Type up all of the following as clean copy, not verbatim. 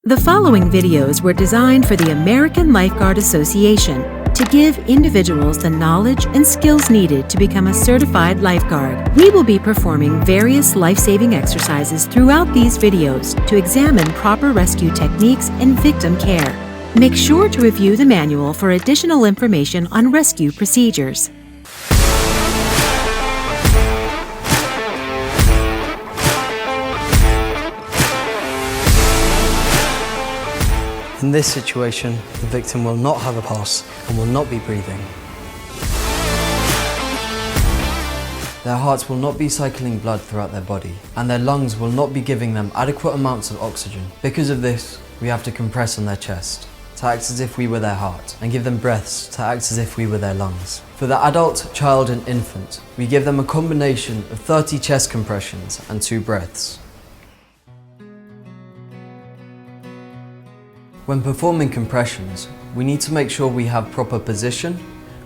The following videos were designed for the American Lifeguard Association to give individuals the knowledge and skills needed to become a certified lifeguard. We will be performing various life-saving exercises throughout these videos to examine proper rescue techniques and victim care. Make sure to review the manual for additional information on rescue procedures. In this situation, the victim will not have a pulse and will not be breathing. Their hearts will not be cycling blood throughout their body, and their lungs will not be giving them adequate amounts of oxygen. Because of this, we have to compress on their chest to act as if we were their heart, and give them breaths to act as if we were their lungs. For the adult, child and infant, we give them a combination of 30 chest compressions and 2 breaths. When performing compressions, we need to make sure we have proper position,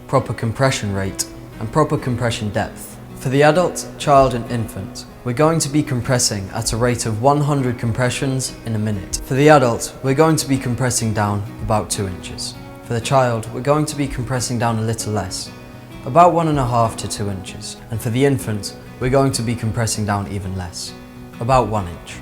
proper compression rate, and proper compression depth. For the adult, child and infant, we're going to be compressing at a rate of 100 compressions in a minute. For the adult, we're going to be compressing down about 2 inches. For the child, we're going to be compressing down a little less, about 1.5 to 2 inches. And for the infant, we're going to be compressing down even less, about 1 inch.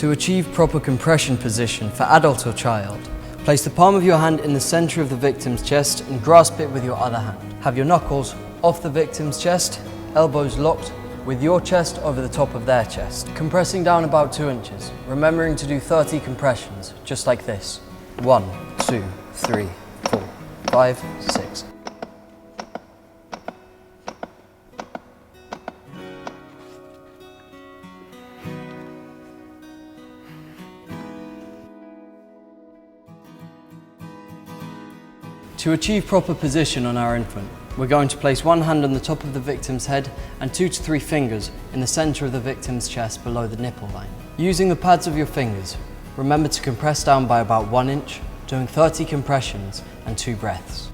To achieve proper compression position for adult or child, place the palm of your hand in the center of the victim's chest and grasp it with your other hand. Have your knuckles off the victim's chest, elbows locked with your chest over the top of their chest. Compressing down about 2 inches, remembering to do 30 compressions, just like this. 1, 2, 3, 4, 5, 6. To achieve proper position on our infant, we're going to place one hand on the top of the victim's head and 2 to 3 fingers in the center of the victim's chest below the nipple line. Using the pads of your fingers, remember to compress down by about 1 inch, doing 30 compressions and 2 breaths.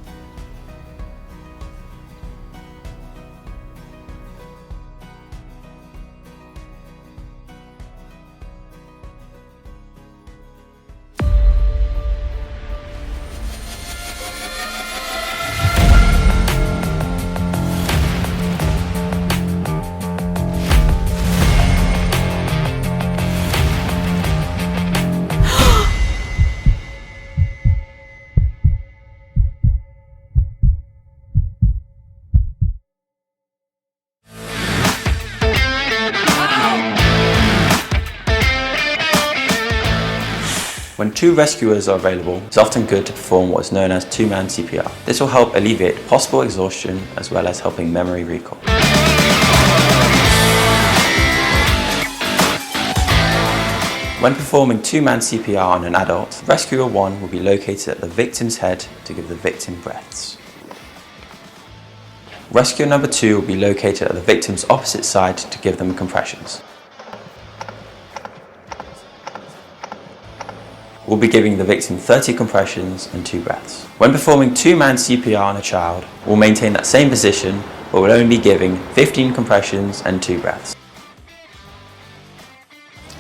When 2 rescuers are available, it's often good to perform what is known as 2-man CPR. This will help alleviate possible exhaustion as well as helping memory recall. When performing 2-man CPR on an adult, Rescuer 1 will be located at the victim's head to give the victim breaths. Rescuer number 2 will be located at the victim's opposite side to give them compressions. We'll be giving the victim 30 compressions and 2 breaths. When performing 2-man CPR on a child, we'll maintain that same position, but we'll only be giving 15 compressions and 2 breaths.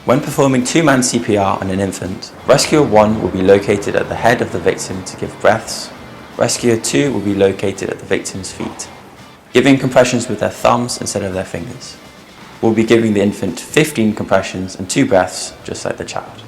When performing 2-man CPR on an infant, Rescuer 1 will be located at the head of the victim to give breaths. Rescuer 2 will be located at the victim's feet, giving compressions with their thumbs instead of their fingers. We'll be giving the infant 15 compressions and 2 breaths, just like the child.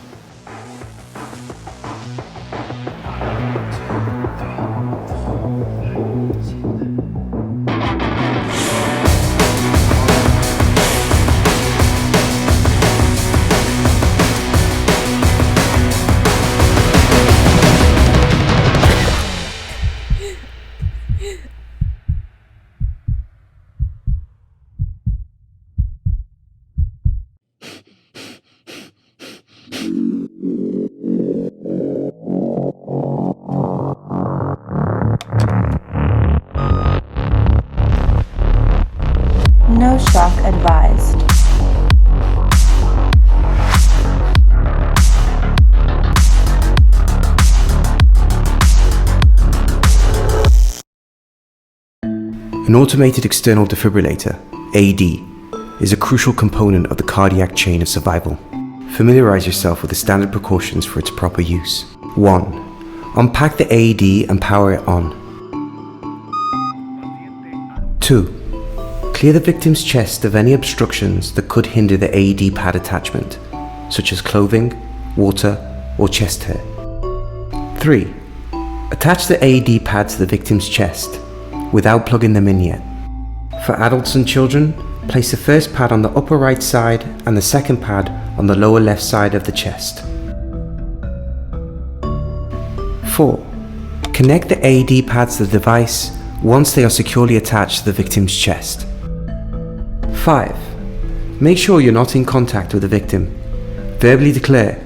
No shock advised. An automated external defibrillator, AED, is a crucial component of the cardiac chain of survival. Familiarize yourself with the standard precautions for its proper use. 1. Unpack the AED and power it on. 2. Clear the victim's chest of any obstructions that could hinder the AED pad attachment, such as clothing, water, or chest hair. 3. Attach the AED pad to the victim's chest without plugging them in yet. For adults and children, place the first pad on the upper right side and the second pad on the lower left side of the chest. 4. Connect the AED pads to the device once they are securely attached to the victim's chest. 5. Make sure you're not in contact with the victim. Verbally declare,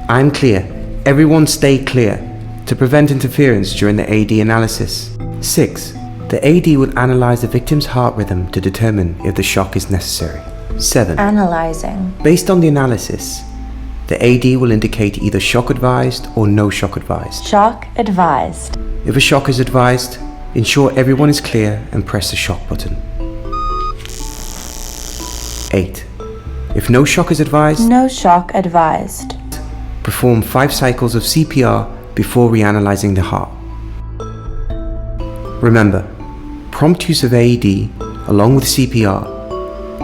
"I'm clear, everyone stay clear," to prevent interference during the AED analysis. 6. The AED will analyze the victim's heart rhythm to determine if the shock is necessary. 7. Analyzing. Based on the analysis, the AED will indicate either shock advised or no shock advised. Shock advised. If a shock is advised, ensure everyone is clear and press the shock button. 8. If no shock is advised, No shock advised. perform 5 cycles of CPR before reanalyzing the heart. Remember, prompt use of AED along with CPR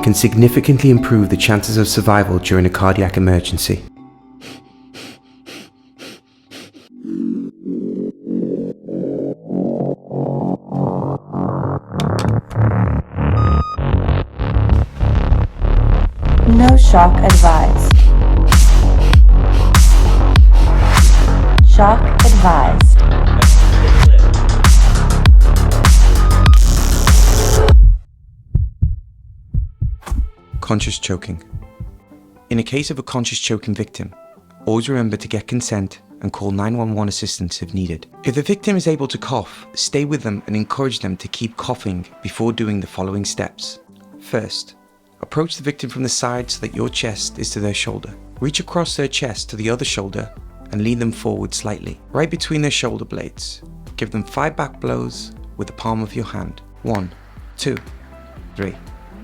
can significantly improve the chances of survival during a cardiac emergency. No shock advised. Shock advised. Conscious choking. In a case of a conscious choking victim, always remember to get consent and call 911 assistance if needed. If the victim is able to cough, stay with them and encourage them to keep coughing before doing the following steps. First, approach the victim from the side so that your chest is to their shoulder. Reach across their chest to the other shoulder and lean them forward slightly, right between their shoulder blades. Give them 5 back blows with the palm of your hand. 1, 2, 3,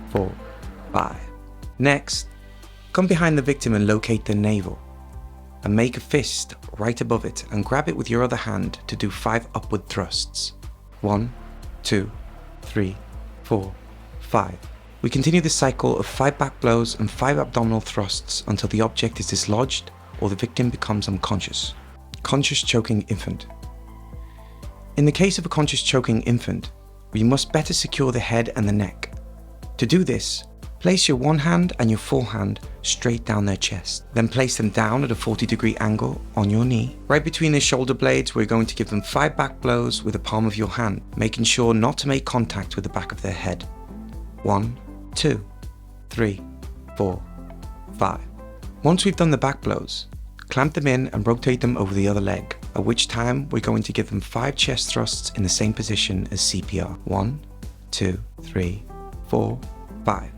4, 5. Next, come behind the victim and locate their navel, and make a fist right above it and grab it with your other hand to do 5 upward thrusts. 1, 2, 3, 4, 5. We continue this cycle of 5 back blows and 5 abdominal thrusts until the object is dislodged or the victim becomes unconscious. Conscious choking infant. In the case of a conscious choking infant, we must better secure the head and the neck. To do this, place your one hand and your forehand straight down their chest. Then place them down at a 40-degree angle on your knee. Right between their shoulder blades, we're going to give them 5 back blows with the palm of your hand, making sure not to make contact with the back of their head. 1, 2, 3, 4, 5. Once we've done the back blows, clamp them in and rotate them over the other leg, at which time we're going to give them 5 chest thrusts in the same position as CPR. 1, 2, 3, 4, 5.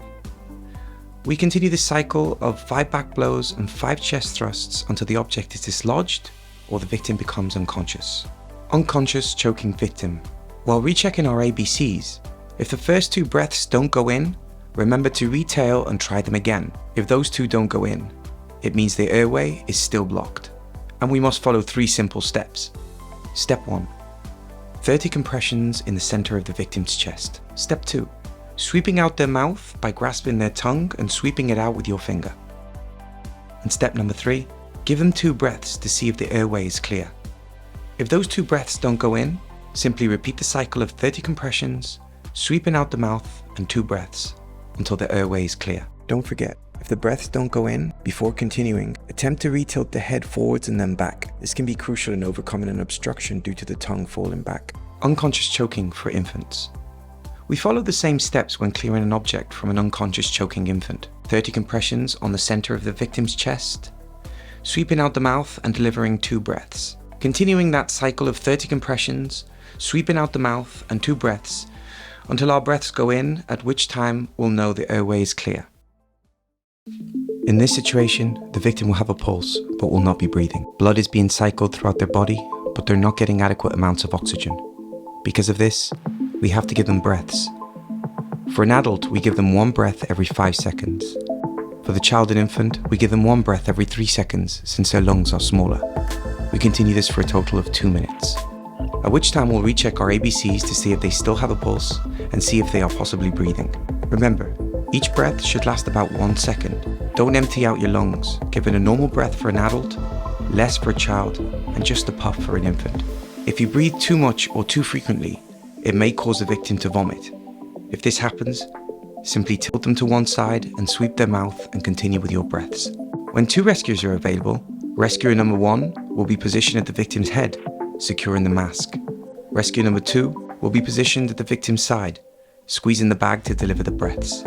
We continue this cycle of 5 back blows and 5 chest thrusts until the object is dislodged or the victim becomes unconscious. Unconscious choking victim. While rechecking our ABCs, if the first 2 breaths don't go in, remember to retail and try them again. If those 2 don't go in, it means the airway is still blocked. And we must follow 3 simple steps. Step 1. 30 compressions in the center of the victim's chest. Step 2. Sweeping out their mouth by grasping their tongue and sweeping it out with your finger. And step number 3, give them 2 breaths to see if the airway is clear. If those 2 breaths don't go in, simply repeat the cycle of 30 compressions, sweeping out the mouth and 2 breaths until the airway is clear. Don't forget, if the breaths don't go in, before continuing, attempt to retilt the head forwards and then back. This can be crucial in overcoming an obstruction due to the tongue falling back. Unconscious choking for infants. We follow the same steps when clearing an object from an unconscious choking infant. 30 compressions on the center of the victim's chest, sweeping out the mouth and delivering 2 breaths. Continuing that cycle of 30 compressions, sweeping out the mouth and 2 breaths until our breaths go in, at which time we'll know the airway is clear. In this situation, the victim will have a pulse but will not be breathing. Blood is being cycled throughout their body, but they're not getting adequate amounts of oxygen. Because of this, we have to give them breaths. For an adult, we give them 1 breath every 5 seconds. For the child and infant, we give them 1 breath every 3 seconds since their lungs are smaller. We continue this for a total of 2 minutes. At which time we'll recheck our ABCs to see if they still have a pulse and see if they are possibly breathing. Remember, each breath should last about 1 second. Don't empty out your lungs. Give it a normal breath for an adult, less for a child, and just a puff for an infant. If you breathe too much or too frequently, it may cause the victim to vomit. If this happens, simply tilt them to one side and sweep their mouth and continue with your breaths. When 2 rescuers are available, rescuer number 1 will be positioned at the victim's head, securing the mask. Rescue number 2 will be positioned at the victim's side, squeezing the bag to deliver the breaths.